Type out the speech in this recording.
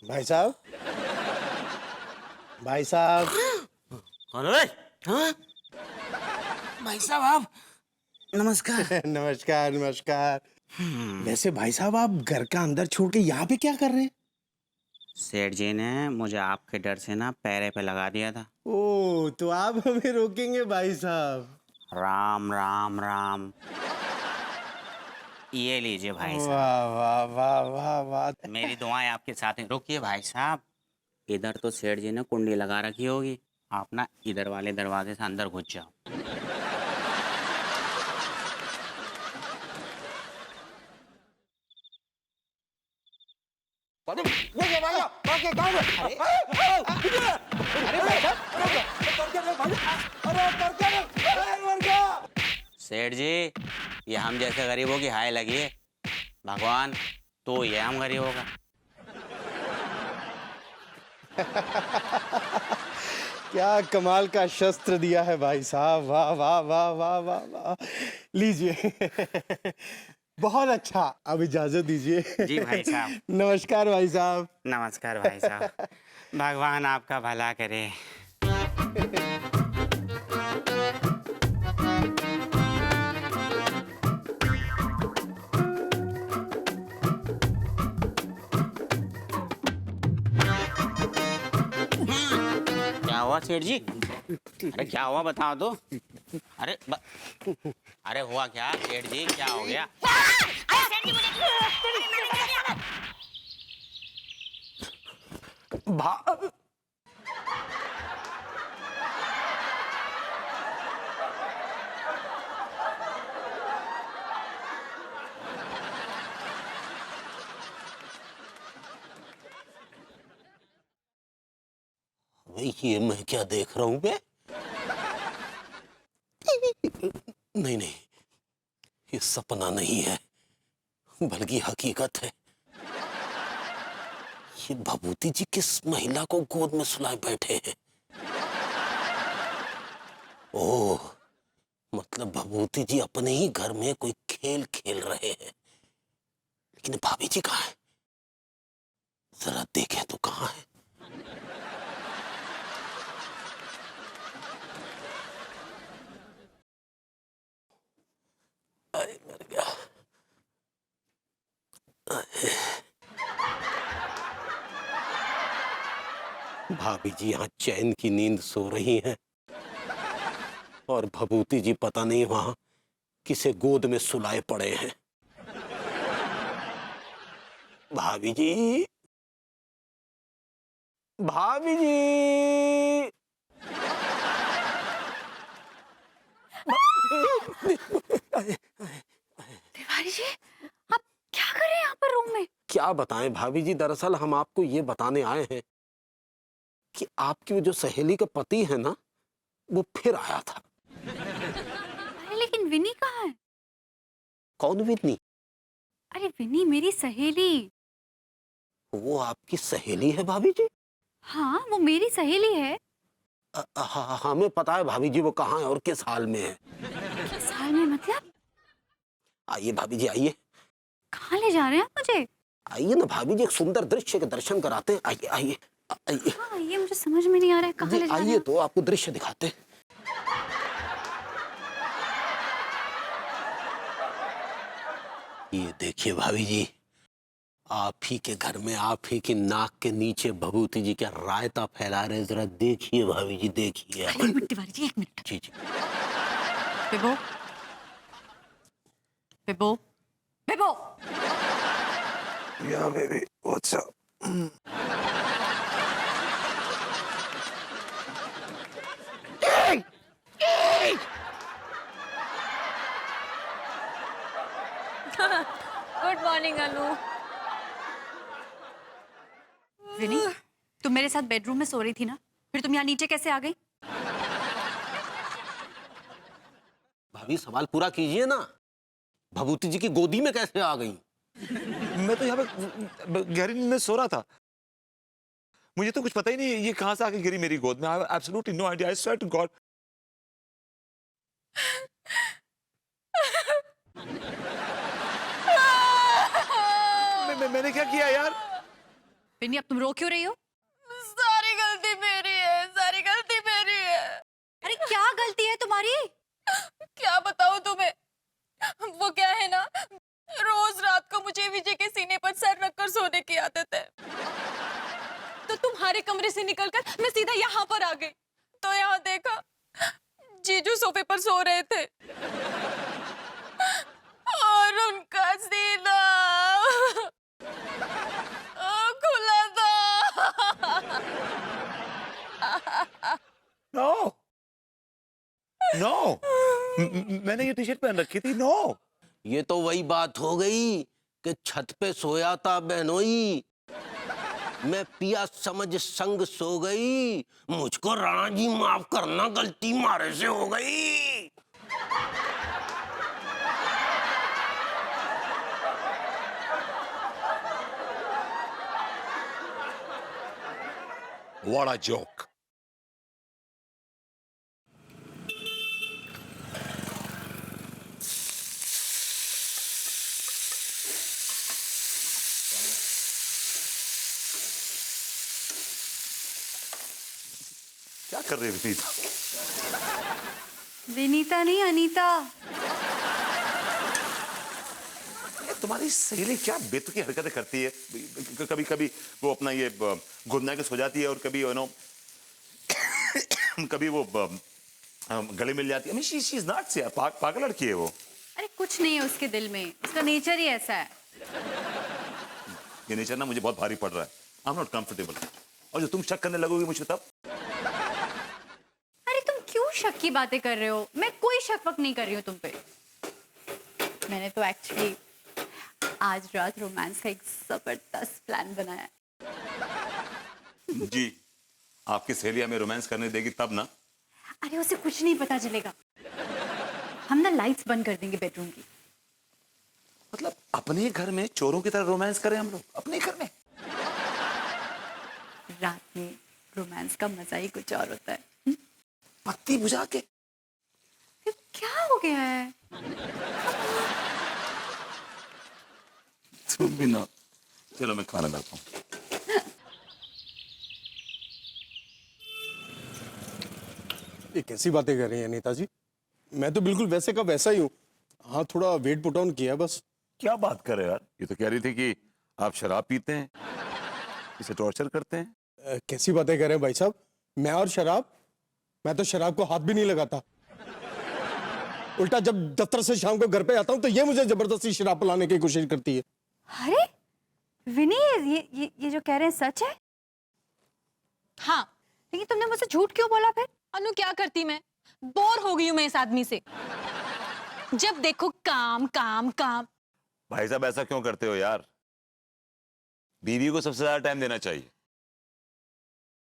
भाई साहब, भाई साहब। अरे हाँ भाई साहब आप नमस्कार। नमस्कार नमस्कार। वैसे भाई साहब, आप घर का अंदर छोड़ के यहाँ पे क्या कर रहे हैं? सेठ जी ने मुझे आपके डर से ना पैरे पे लगा दिया था। ओ, तो आप हमें रोकेंगे भाई साहब? राम राम राम। ये लीजिए भाई साहब, वाह वाह वाह वाह वाह। मेरी दुआएं आपके साथ हैं। रुकिए भाई साहब, इधर तो सेठ जी ने कुंडी लगा रखी होगी, आप ना इधर वाले दरवाजे से अंदर घुस जाओ। सेठ जी, ये हम जैसे गरीबों की हाय लगी है, भगवान तो ये हम गरीबों का। क्या कमाल का शस्त्र दिया है भाई साहब, वाह वाह वाह वाह वाह वाह। लीजिए। बहुत अच्छा, अब इजाजत दीजिए। जी भाई साहब। नमस्कार भाई साहब। नमस्कार भाई साहब, भगवान आपका भला करे। क्या हुआ सेठ जी? अरे क्या हुआ बताओ तो। अरे हुआ क्या सेठ जी, क्या हो गया? भा ये मैं क्या देख रहा हूं बे? नहीं नहीं, ये सपना नहीं है बल्कि हकीकत है। ये भभूति जी किस महिला को गोद में सुलाए बैठे हैं? ओह, मतलब भभूति जी अपने ही घर में कोई खेल खेल रहे हैं। लेकिन भाभी जी कहाँ है? जरा देखें तो कहाँ है। अरे मर गया। भाभी जी यहाँ चैन की नींद सो रही हैं और भभूति जी पता नहीं वहां किसे गोद में सुलाए पड़े हैं। भाभी जी, भाभी जी। तिवारी जी, आप क्या कर रहे हैं यहाँ पर रूम में? क्या बताएं भाभी जी, दरअसल हम आपको ये बताने आए हैं कि आपकी वो जो सहेली का पति है ना, वो फिर आया था। अरे लेकिन विनी कहाँ है? कौन विन्नी? अरे विनी मेरी सहेली। वो आपकी सहेली है भाभी जी? हाँ, वो मेरी सहेली है। हमें पता है भाभी जी वो कहाँ है और किस हाल में है। किस हाल में मतलब? आइए भाभी जी, आइए। कहाँ ले जा रहे हैं आप मुझे? आइए ना भाभी जी, एक सुंदर दृश्य के दर्शन कराते हैं। आइए आइए आइए। हाँ, ये मुझे समझ में नहीं आ रहा है, कहाँ जी ले जा रहे आइए हैं? तो आपको दृश्य दिखाते हैं। ये देखिए भाभी जी, आप ही के घर में आप ही की नाक के नीचे भभूति जी क्या रायता फैला रहे, जरा देखिए भाभी जी, देखिए। अरे एक मिनट तिवारी जी, एक मिनट। जी जी। बेबो, बेबो, बेबो। या baby, what's up? Good morning Anu. Vini, तुम मेरे साथ बेडरूम में सो रही थी ना, फिर तुम यहाँ नीचे कैसे आ गई? भाभी सवाल पूरा कीजिए ना, भभूति जी की गोदी में कैसे आ गई? मैं तो यहाँ पे गहरी नींद में सो रहा था, मुझे तो कुछ पता ही नहीं ये कहां से आके गिरी मेरी गोद में। I have absolutely no idea, I swear to God. मैंने क्या किया यार? विनी, अब तुम रो क्यों रही हो? सारी गलती मेरी है, सारी गलती मेरी है। अरे क्या गलती है तुम्हारी? क्या बताऊं तुम्हें, वो क्या है ना, रोज रात को मुझे विजय के सीने पर सर रखकर सोने की आदत है। तो तुम्हारे कमरे से निकलकर मैं सीधा यहाँ पर आ गई, तो यहाँ देखा जीजू सोफे पर सो रहे थे और उनका सीना खुला था। नो नो, मैंने ये टी शर्ट पहन रखी थी। नो, ये तो वही बात हो गई कि छत पे सोया था बहनोई, मैं पिया समझ संग सो गई, मुझको राणा जी माफ करना, गलती मारे से हो गई। What a joke. क्या कर रही है विनीता? विनीता नहीं, अनीता। तुम्हारी सहेली क्या बेतुकी हरकतें करती है। कभी कभी वो अपना ये गुदना के सो जाती है और कभी कभी वो गले मिल जाती है। शी इज नॉट यार, पागल लड़की है वो। अरे कुछ नहीं है उसके दिल में, उसका नेचर ही ऐसा है। ये नेचर ना मुझे बहुत भारी पड़ रहा है। I am not comfortable. और जो तुम शक करने लगोगी मुझे तब। अरे तुम क्यों शक की बातें कर रहे हो? मैं कोई शक वक नहीं कर रही हूँ तुम पे। मैंने तो एक्चुअली आज रात रोमांस का एक जबरदस्त प्लान बनाया है। जी, आपकी सहेली हमें रोमांस करने देगी तब ना। अरे उसे कुछ नहीं पता चलेगा। हम ना लाइट्स बंद कर देंगे बेडरूम की। मतलब अपने घर में चोरों की तरह रोमांस करें हम लोग अपने घर में? रात में रोमांस का मजा ही कुछ और होता है। बत्ती बुझा के। फिर क्या हो गया है? तुम भी ना। चलो मैं खाना लाता हूँ। ये कैसी बातें कर रही हैं नेताजी? मैं तो बिल्कुल वैसे का वैसा ही हूँ। हाँ, थोड़ा वेट पुट ऑन किया है बस। क्या बात कर रहे हो यार? ये तो कह रही थी कि आप शराब पीते हैं, इसे टॉर्चर करते हैं। कैसी बातें कर रहे हैं भाई साहब? मैं और शराब? मैं तो शराब को हाथ भी नहीं लगाता। उल्टा जब दफ्तर से शाम को घर पे आता हूँ तो ये मुझे जबरदस्ती शराब पिलाने की कोशिश करती है। अरे विनी, ये जो कह रहे हैं सच है? हाँ, लेकिन तुमने मुझसे झूठ क्यों बोला फिर? अनु क्या करती मैं? बोर हो गई हूं मैं इस आदमी से। जब देखो काम काम काम। भाई साहब ऐसा क्यों करते हो यार? बीवी को सबसे ज्यादा टाइम देना चाहिए।